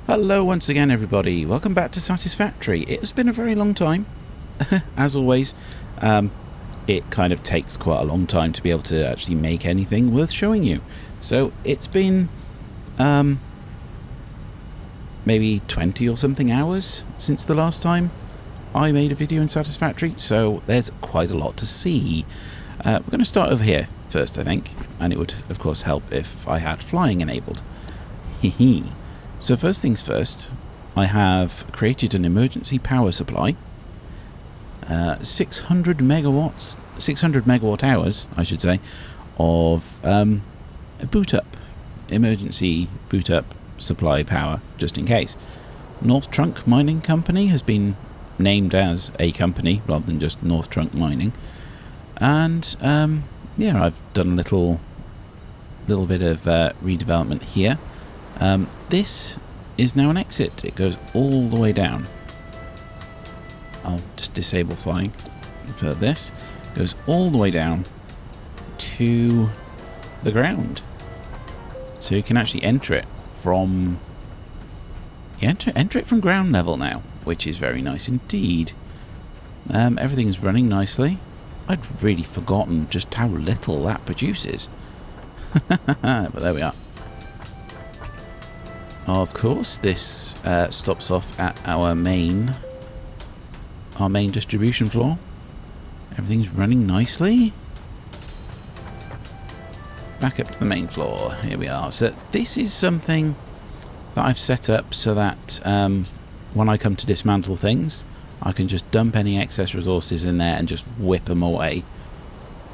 Hello once again everybody, welcome back to Satisfactory. It has been a very long time, as always. It kind of takes quite a long time to be able to actually make anything worth showing you. So it's been maybe 20 or something hours since the last time I made a video in Satisfactory, so there's quite a lot to see. We're going to start over here first, I think, and it would of course help if I had flying enabled. Hehe. So first things first, I have created an emergency power supply, 600 megawatt hours, I should say, of a emergency boot up supply power, just in case. North Trunk Mining Company has been named as a company rather than just North Trunk Mining, and yeah, I've done a little bit of redevelopment here. This is now an exit. It goes all the way down. I'll just disable flying for this. It goes all the way down to the ground. So you can actually enter it from enter it from ground level now, which is very nice indeed. Everything's running nicely. I'd really forgotten just how little that produces. But there we are. Of course, this stops off at our main distribution floor. Everything's running nicely. Back up to the main floor. Here we are. So this is something that I've set up so that when I come to dismantle things, I can just dump any excess resources in there and just whip them away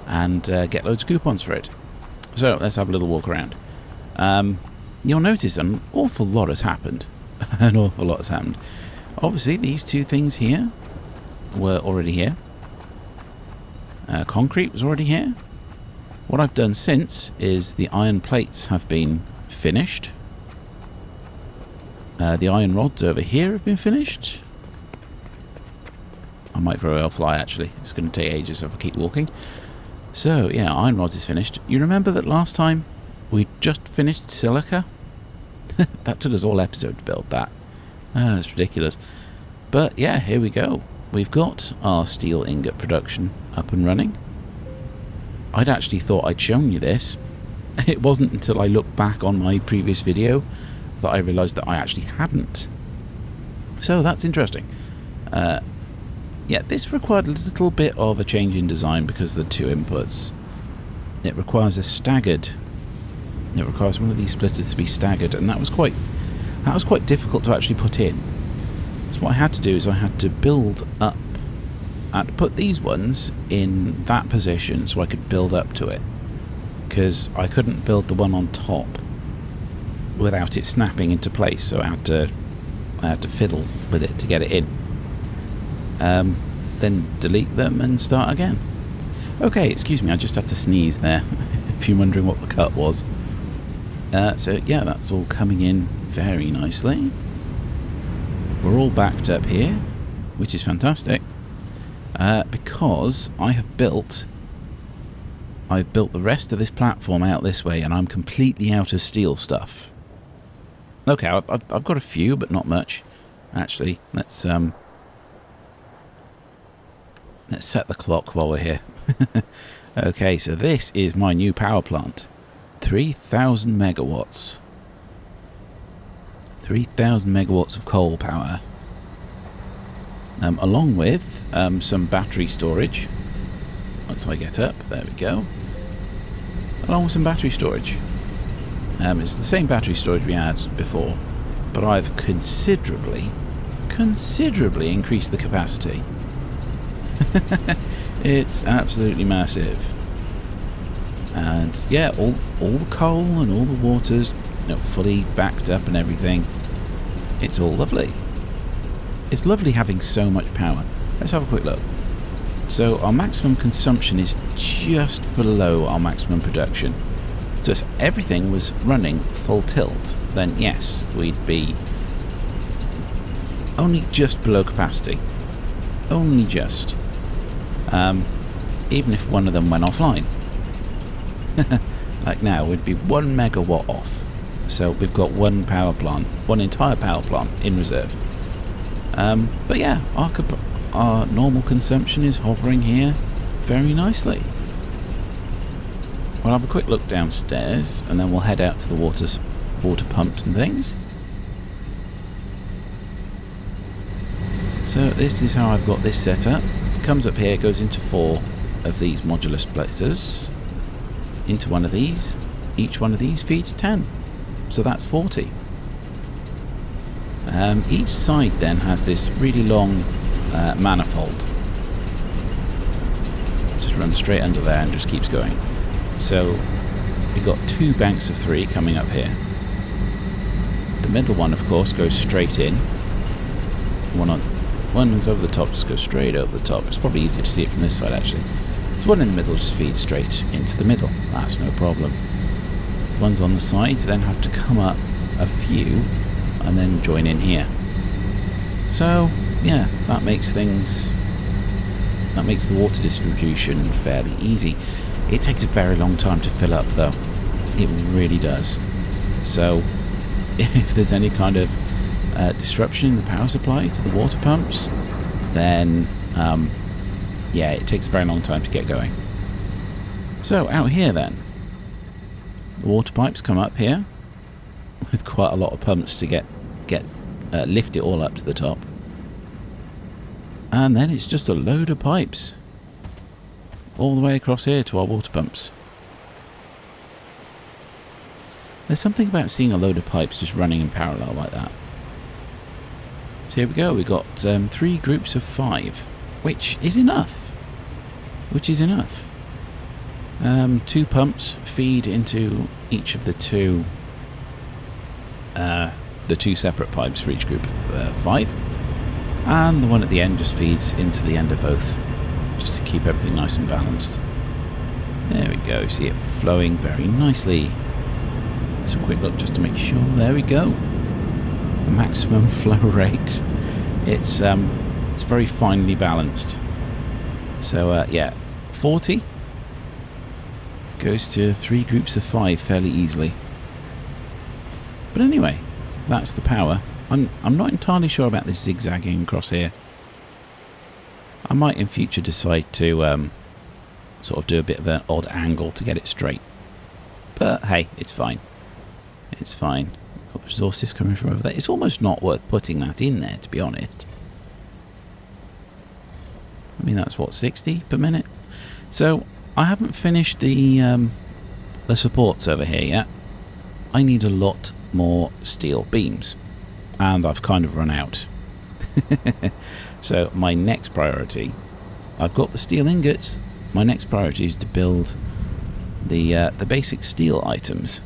and get loads of coupons for it. So let's have a little walk around. You'll notice an awful lot has happened. An awful lot has happened. Obviously, these two things here were already here. Concrete was already here. What I've done since is the iron plates have been finished. The iron rods over here have been finished. I might very well fly, actually. It's going to take ages if I keep walking. So, yeah, iron rods is finished. You remember that last time we just finished silica? That took us all episode to build that. That's ridiculous. But yeah, here we go. We've got our steel ingot production up and running. I'd actually thought I'd shown you this. It wasn't until I looked back on my previous video that I realised that I actually hadn't. So that's interesting. Yeah, this required a little bit of a change in design because of the two inputs. It requires a staggered. It requires one of these splitters to be staggered, and that was quite difficult to actually put in. So what I had to do is I had to build up. I had to put these ones in that position so I could build up to it, because I couldn't build the one on top without it snapping into place. So I had to fiddle with it to get it in. Then delete them and start again. Okay, excuse me, I just had to sneeze there. If you're wondering what the cut was. So yeah, that's all coming in very nicely. We're all backed up here, which is fantastic, because I've built the rest of this platform out this way, and I'm completely out of steel stuff. Okay, I've got a few, but not much. Actually, let's set the clock while we're here. Okay, so this is my new power plant. 3,000 megawatts. 3,000 megawatts of coal power. Along with some battery storage. Once I get up, there we go. Along with some battery storage. It's the same battery storage we had before, but I've considerably increased the capacity. It's absolutely massive. And yeah, all the coal and all the water's fully backed up and everything. It's all lovely. It's lovely having so much power. Let's have a quick look. So our maximum consumption is just below our maximum production. So if everything was running full tilt, then yes, we'd be only just below capacity. Only just. Even if one of them went offline. Like now, we'd be 1 megawatt off. So we've got one power plant, one entire power plant in reserve. But yeah, our normal consumption is hovering here very nicely. We'll have a quick look downstairs and then we'll head out to the water pumps and things. So this is how I've got this set up. It comes up here, goes into 4 of these modular splitters, into one of these. Each one of these feeds 10, so that's 40. Each side then has this really long manifold. Just runs straight under there and just keeps going. So we've got 2 banks of 3 coming up here. The middle one, of course, goes straight in. One is over the top, just goes straight over the top. It's probably easier to see it from this side, actually. So one in the middle just feeds straight into the middle. That's no problem. The ones on the sides then have to come up a few and then join in here. So, yeah, that makes the water distribution fairly easy. It takes a very long time to fill up, though. It really does. So, if there's any kind of disruption in the power supply to the water pumps, then yeah, it takes a very long time to get going. So out here then, the water pipes come up here with quite a lot of pumps to lift it all up to the top, and then it's just a load of pipes all the way across here to our water pumps. There's something about seeing a load of pipes just running in parallel like that. So here we go, we've got 3 groups of 5, which is enough. 2 pumps feed into each of the two separate pipes for each group of 5, and the one at the end just feeds into the end of both, just to keep everything nice and balanced. There we go, see it flowing very nicely. Let's have a quick look just to make sure. There we go. Maximum flow rate. It's very finely balanced. So yeah, 40 goes to 3 groups of 5 fairly easily. But anyway, that's the power. I'm not entirely sure about this zigzagging across here. I might in future decide to sort of do a bit of an odd angle to get it straight. But hey, it's fine. It's fine. Got resources coming from over there. It's almost not worth putting that in there, to be honest. I mean, that's what, 60 per minute? So I haven't finished the supports over here yet. I need a lot more steel beams, and I've kind of run out. So my next priority, I've got the steel ingots. My next priority is to build the basic steel items.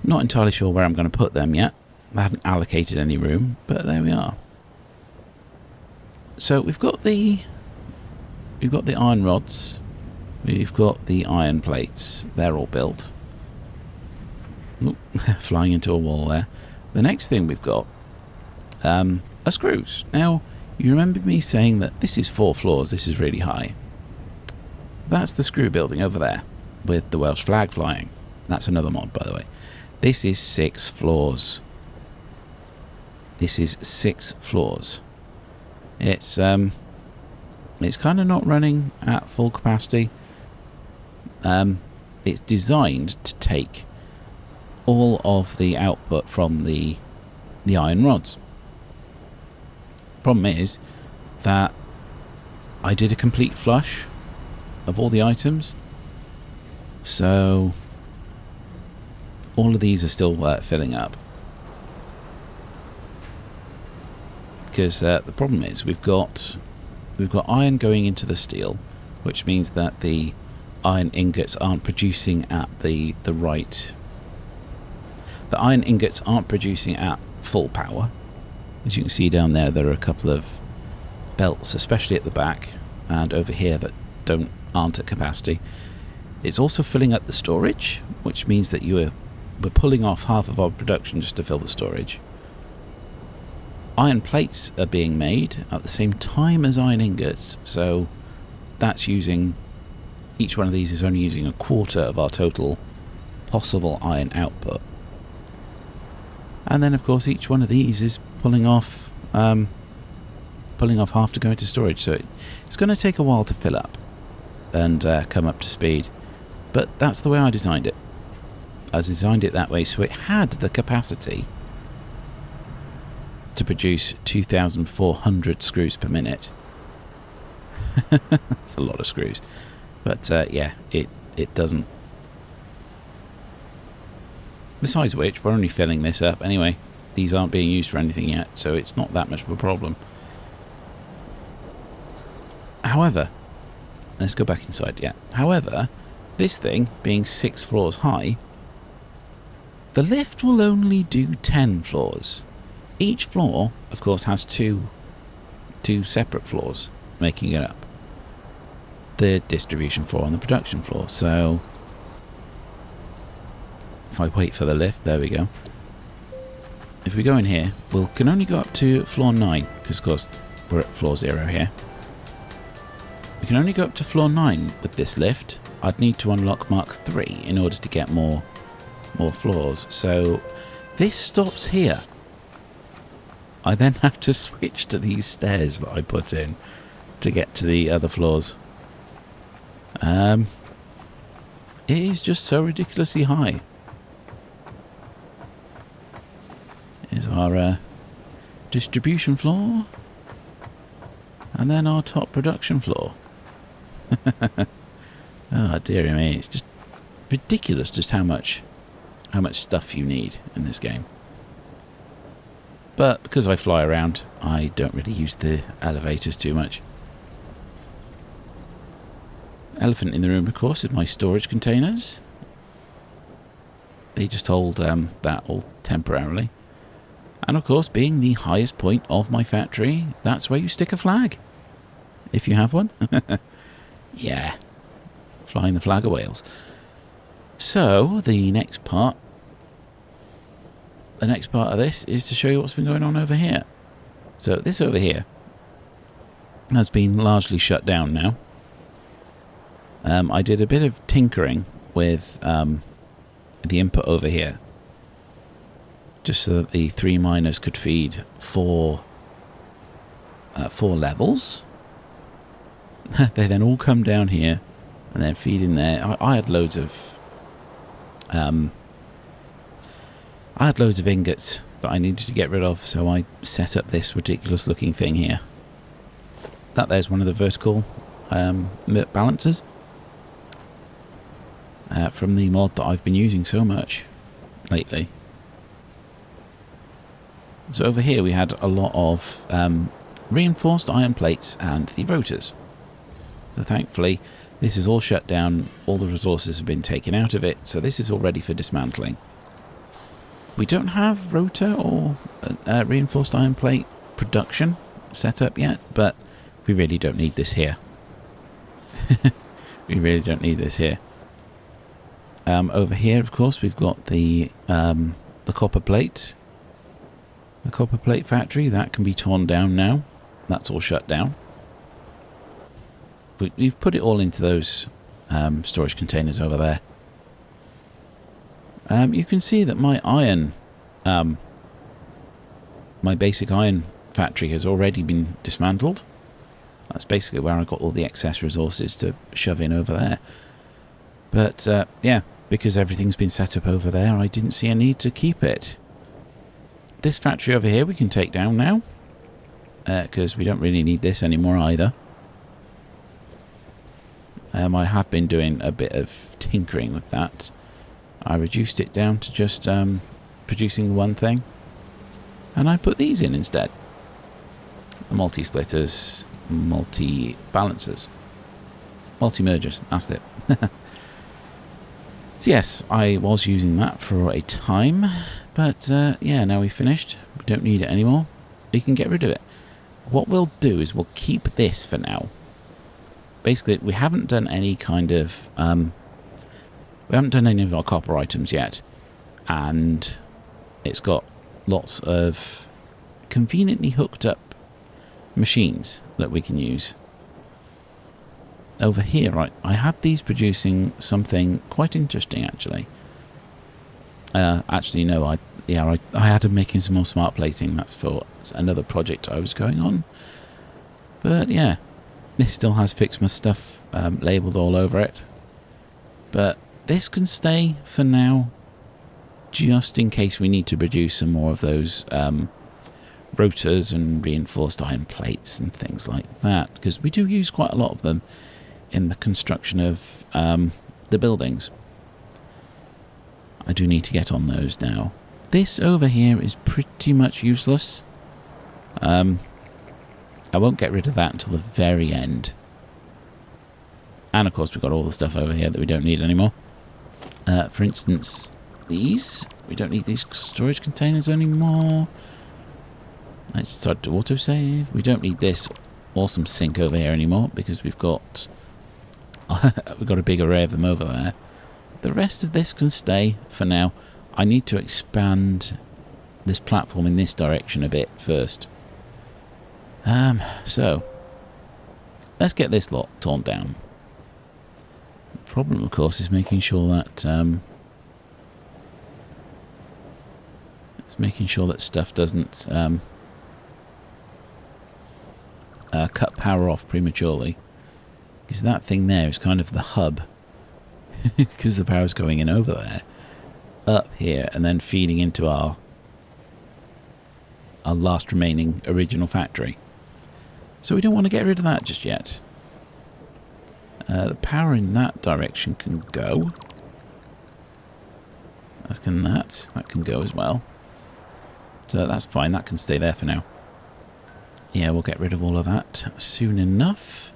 Not entirely sure where I'm going to put them yet. I haven't allocated any room, but there we are. So we've got the iron rods, we've got the iron plates. They're all built. Oop, flying into a wall there. The next thing we've got are screws. Now, you remember me saying that this is 4 floors. This is really high. That's the screw building over there with the Welsh flag flying. That's another mod, by the way. This is 6 floors. This is 6 floors. It's kind of not running at full capacity. It's designed to take all of the output from the iron rods. Problem is that I did a complete flush of all the items, so all of these are still filling up. Because the problem is we've got iron going into the steel, which means that the iron ingots aren't producing at the iron ingots aren't producing at full power. As you can see down there, there are a couple of belts, especially at the back and over here, that aren't at capacity. It's also filling up the storage, which means that we're pulling off half of our production just to fill the storage. Iron plates are being made at the same time as iron ingots, so that's using, each one of these is only using a quarter of our total possible iron output. And then, of course, each one of these is pulling off half to go into storage. So it's going to take a while to fill up and come up to speed. But that's the way I designed it. I designed it that way so it had the capacity to produce 2,400 screws per minute. That's a lot of screws. But yeah, it doesn't. Besides which, we're only filling this up anyway. These aren't being used for anything yet, so it's not that much of a problem. However, let's go back inside, yeah. However, this thing being 6 floors high, the lift will only do 10 floors. Each floor, of course, has two separate floors making it up. The distribution floor and the production floor. So if I wait for the lift, there we go. If we go in here, we can only go up to floor 9, because of course we're at floor 0 here. We can only go up to floor 9 with this lift. I'd need to unlock Mark 3 in order to get more floors. So this stops here. I then have to switch to these stairs that I put in to get to the other floors. It is just so ridiculously high. Here's our distribution floor. And then our top production floor. Oh dear me, it's just ridiculous just how much stuff you need in this game. But because I fly around, I don't really use the elevators too much. Elephant in the room, of course, is my storage containers. They just hold that all temporarily. And of course, being the highest point of my factory, that's where you stick a flag. If you have one. Yeah. Flying the flag of Wales. So, the next part of this is to show you what's been going on over here. So, this over here has been largely shut down now. I did a bit of tinkering with the input over here, just so that the 3 miners could feed 4 levels. They then all come down here and then feed in there. I had loads of ingots that I needed to get rid of, so I set up this ridiculous looking thing here. There's one of the vertical balancers from the mod that I've been using so much lately. So over here we had a lot of reinforced iron plates and the rotors. So thankfully this is all shut down, all the resources have been taken out of it, so this is all ready for dismantling. We don't have rotor or reinforced iron plate production set up yet, but we really don't need this here. We really don't need this here. Over here, of course, we've got the copper plate. The copper plate factory, that can be torn down now. That's all shut down. We've put it all into those storage containers over there. You can see that my iron, my basic iron factory has already been dismantled. That's basically where I got all the excess resources to shove in over there. But yeah, because everything's been set up over there, I didn't see a need to keep it. This factory over here we can take down now, because we don't really need this anymore either. I have been doing a bit of tinkering with that. I reduced it down to just producing one thing, and I put these in instead. The multi-splitters, multi-balancers, multi-mergers, that's it. So yes, I was using that for a time, but yeah, now we've finished. We don't need it anymore. We can get rid of it. What we'll do is we'll keep this for now. Basically, we haven't done any kind of we haven't done any of our copper items yet, and it's got lots of conveniently hooked up machines that we can use. Over here, right, I had these producing something quite interesting actually. Actually, no, I had him making some more smart plating. That's for another project I was going on. But yeah, this still has Fixma stuff labelled all over it. But this can stay for now, just in case we need to produce some more of those rotors and reinforced iron plates and things like that, because we do use quite a lot of them in the construction of the buildings. I do need to get on those now. This over here is pretty much useless. I won't get rid of that until the very end. And of course we've got all the stuff over here that we don't need anymore. For instance, these. We don't need these storage containers anymore. Let's start to autosave. We don't need this awesome sink over here anymore because we've got a big array of them over there. The rest of this can stay for now. I need to expand this platform in this direction a bit first. So let's get this lot torn down. The problem, of course, is making sure that stuff doesn't cut power off prematurely, because that thing there is kind of the hub, because the power's going in over there, up here, and then feeding into our last remaining original factory. So we don't want to get rid of that just yet. The power in that direction can go. As can that. That can go as well. So that's fine. That can stay there for now. Yeah, we'll get rid of all of that soon enough.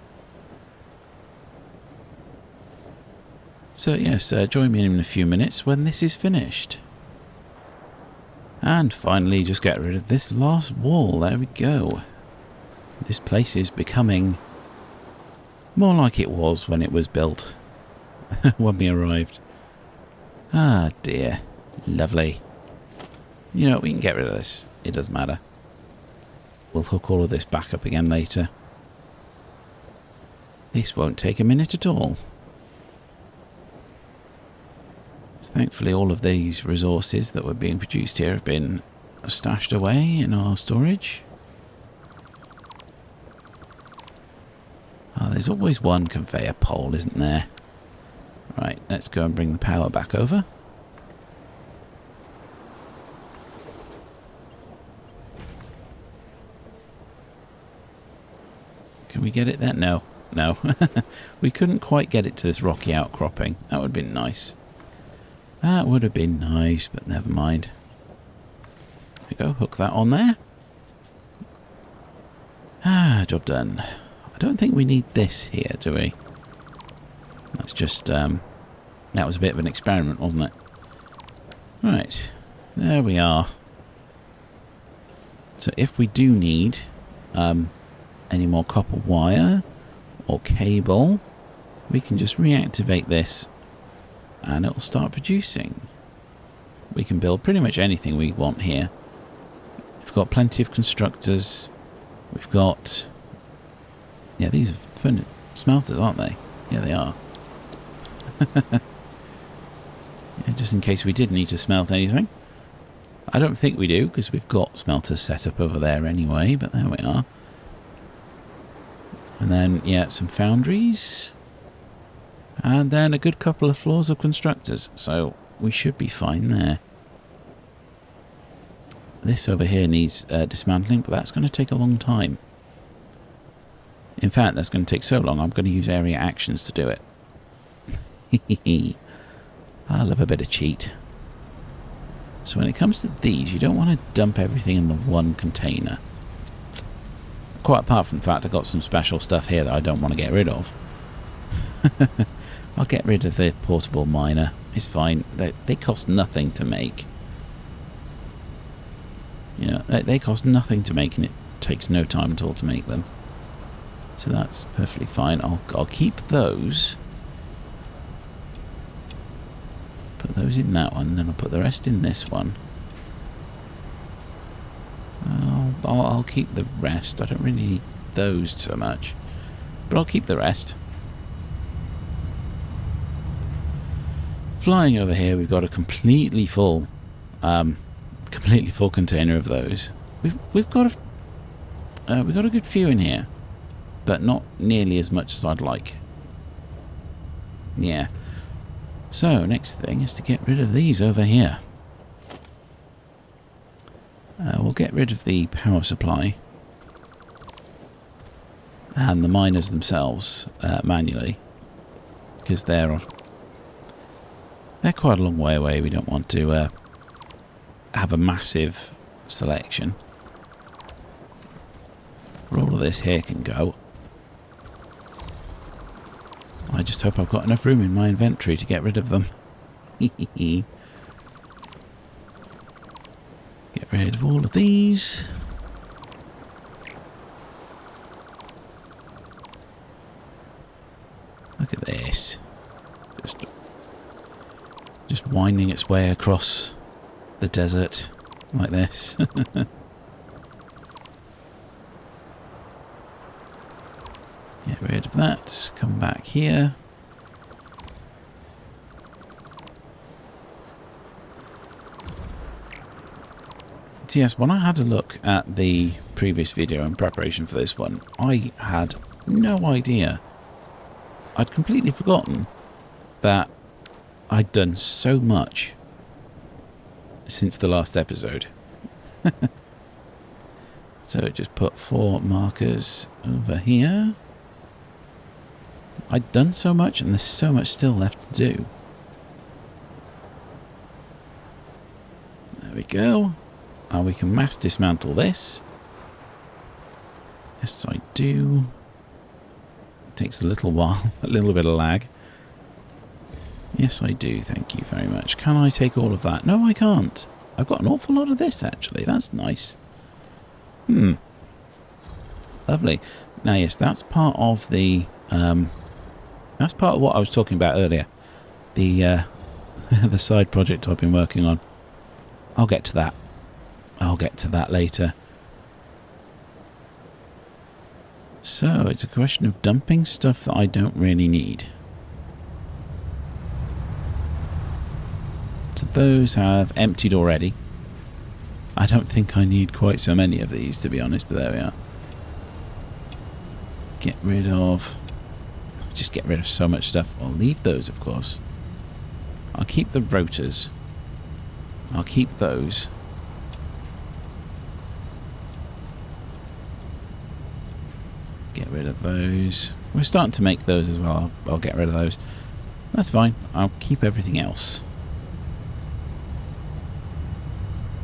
So yes, join me in a few minutes when this is finished. And finally, just get rid of this last wall. There we go. This place is becoming more like it was when it was built, when we arrived. Ah dear, lovely. You know, we can get rid of this. It doesn't matter. We'll hook all of this back up again later. This won't take a minute at all. So thankfully all of these resources that were being produced here have been stashed away in our storage. Oh, there's always one conveyor pole, isn't there? Right, let's go and bring the power back over. Can we get it there? No. No. We couldn't quite get it to this rocky outcropping. That would have been nice. That would have been nice, but never mind. There we go, hook that on there. Ah, job done. I don't think we need this here, do we? That's just, that was a bit of an experiment, wasn't it? Right, there we are. So if we do need any more copper wire or cable, we can just reactivate this and it'll start producing. We can build pretty much anything we want here. We've got plenty of constructors. We've got... yeah, these are smelters, aren't they? Yeah, they are. Yeah, just in case we did need to smelt anything. I don't think we do, because we've got smelters set up over there anyway, but there we are. And then, yeah, some foundries. And then a good couple of floors of constructors. So we should be fine there. This over here needs dismantling, but that's going to take a long time. In fact, that's going to take so long, I'm going to use area actions to do it. I love a bit of cheat. So when it comes to these, you don't want to dump everything in the one container. Quite apart from the fact I've got some special stuff here that I don't want to get rid of. I'll get rid of the portable miner. It's fine. They cost nothing to make. You know, they cost nothing to make, and it takes no time at all to make them. So that's perfectly fine. I'll keep those. Put those in that one, and then I'll put the rest in this one. I'll keep the rest. I don't really need those so much, but I'll keep the rest. Flying over here, we've got a completely full container of those. We've got a good few in here, but not nearly as much as I'd like. Yeah. So next thing is to get rid of these over here. We'll get rid of the power supply and the miners themselves manually, because they're quite a long way away. We don't want to have a massive selection. All of this here can go. I just hope I've got enough room in my inventory to get rid of them. Get rid of all of these. Look at this. Just winding its way across the desert like this. Get rid of that. Come back here. So yes, when I had a look at the previous video in preparation for this one, I had no idea. I'd completely forgotten that I'd done so much since the last episode. So just put 4 markers over here. I'd done so much and there's so much still left to do. There we go. And we can mass dismantle this. Yes, I do. It takes a little while, a little bit of lag. Yes, I do. Thank you very much. Can I take all of that? No, I can't. I've got an awful lot of this, actually. That's nice. Lovely. Now, yes, that's part of the... that's part of what I was talking about earlier. The the side project I've been working on. I'll get to that. I'll get to that later. So, it's a question of dumping stuff that I don't really need. So those have emptied already. I don't think I need quite so many of these, to be honest, but there we are. Get rid of... Just get rid of so much stuff. I'll leave those, of course. I'll keep the rotors. I'll keep those. Get rid of those. We're starting to make those as well. I'll get rid of those. That's fine. I'll keep everything else.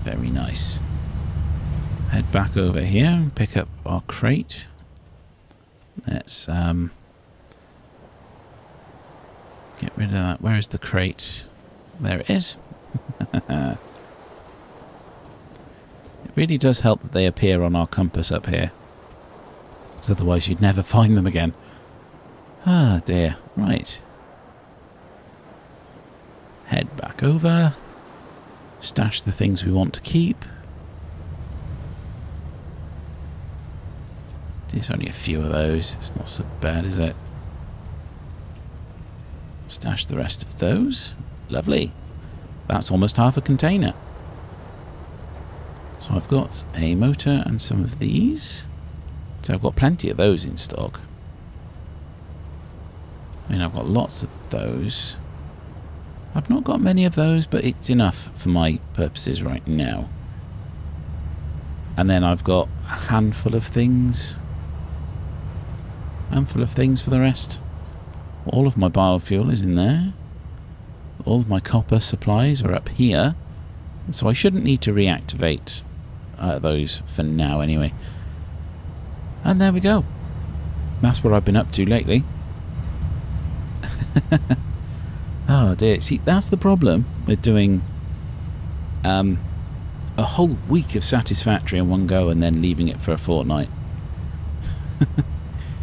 Very nice. Head back over here and pick up our crate. Let's get rid of that. Where is the crate? There it is. It really does help that they appear on our compass up here, because otherwise you'd never find them again. Ah, dear. Right. Head back over. Stash the things we want to keep. There's only a few of those. It's not so bad, is it? Stash the rest of those. Lovely. That's almost half a container. So I've got a motor and some of these. So I've got plenty of those in stock. I mean, I've got lots of those. I've not got many of those, but it's enough for my purposes right now. And then I've got a handful of things. Handful of things for the rest. All of my biofuel is in there. All of my copper supplies are up here. So I shouldn't need to reactivate those for now anyway. And there we go. That's what I've been up to lately. Oh dear. See, that's the problem with doing a whole week of Satisfactory in one go and then leaving it for a fortnight.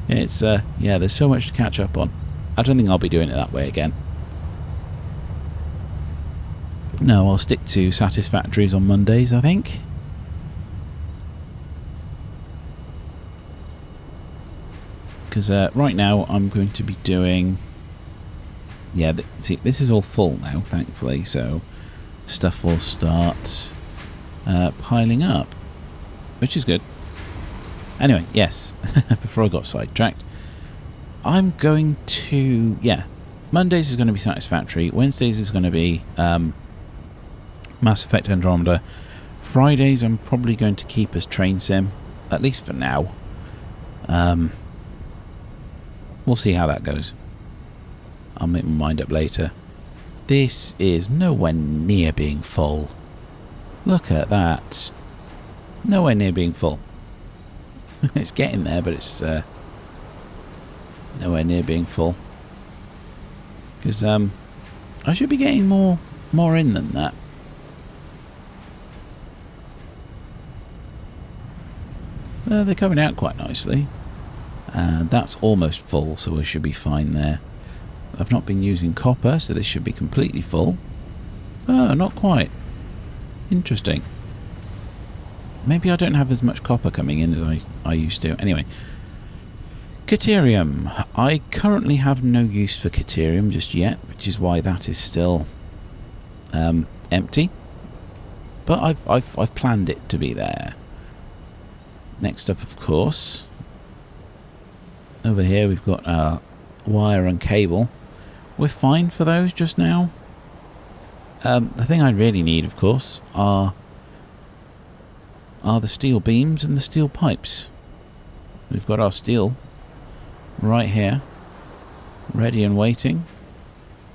It's, yeah, there's so much to catch up on. I don't think I'll be doing it that way again. No, I'll stick to Satisfactories on Mondays, I think. Because right now I'm going to be doing yeah, see, this is all full now, thankfully, so stuff will start piling up, which is good. Anyway, yes, before I got sidetracked, I'm going to, yeah, Mondays is going to be Satisfactory, Wednesdays is going to be Mass Effect Andromeda, Fridays I'm probably going to keep as Train Sim, at least for now. We'll see how that goes. I'll make my mind up later. This is nowhere near being full. Look at that. Nowhere near being full. It's getting there, but it's nowhere near being full. Because I should be getting more in than that. They're coming out quite nicely. That's almost full, so we should be fine there. I've not been using copper, so this should be completely full. Oh, not quite. Interesting. Maybe I don't have as much copper coming in as I used to. Anyway. Caterium. I currently have no use for Caterium just yet, which is why that is still empty. But I've planned it to be there. Next up, of course, over here we've got wire and cable. We're fine for those just now. The thing I really need, of course, are the steel beams and the steel pipes. We've got our steel right here, ready and waiting,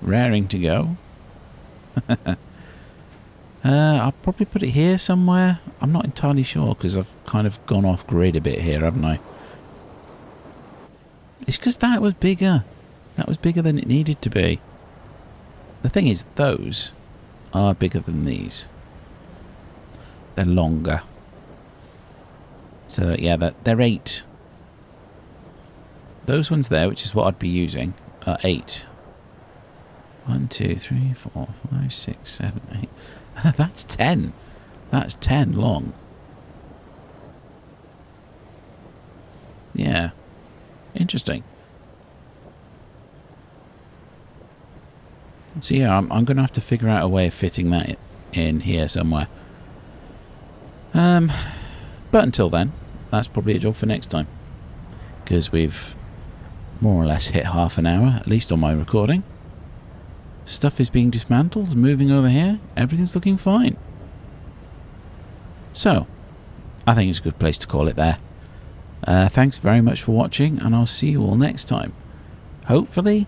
raring to go. I'll probably put it here somewhere. I'm not entirely sure because I've kind of gone off grid a bit here, haven't I? It's because that was bigger. That was bigger than it needed to be. The thing is, those are bigger than these. They're longer. So, yeah, they're 8. Those ones there, which is what I'd be using, are 8. 1, 2, 3, 4, 5, 6, 7, 8. That's 10. That's 10 long. Yeah. Interesting. So yeah, I'm going to have to figure out a way of fitting that in here somewhere. But until then, that's probably a job for next time. Because we've more or less hit half an hour, at least on my recording. Stuff is being dismantled, moving over here. Everything's looking fine. So, I think it's a good place to call it there. Thanks very much for watching, and I'll see you all next time. Hopefully,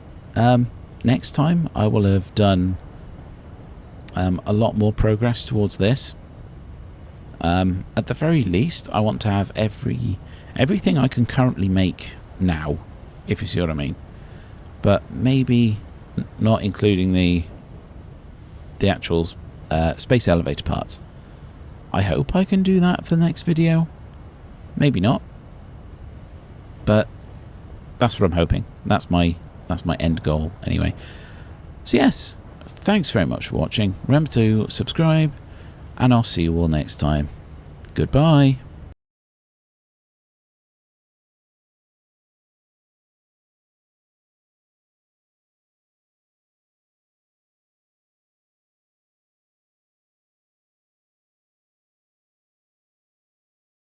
next time I will have done a lot more progress towards this. At the very least, I want to have everything I can currently make now, if you see what I mean. But maybe not including the actual space elevator parts. I hope I can do that for the next video. Maybe not. But that's what I'm hoping. That's my end goal anyway. So yes, thanks very much for watching. Remember to subscribe, and I'll see you all next time. Goodbye.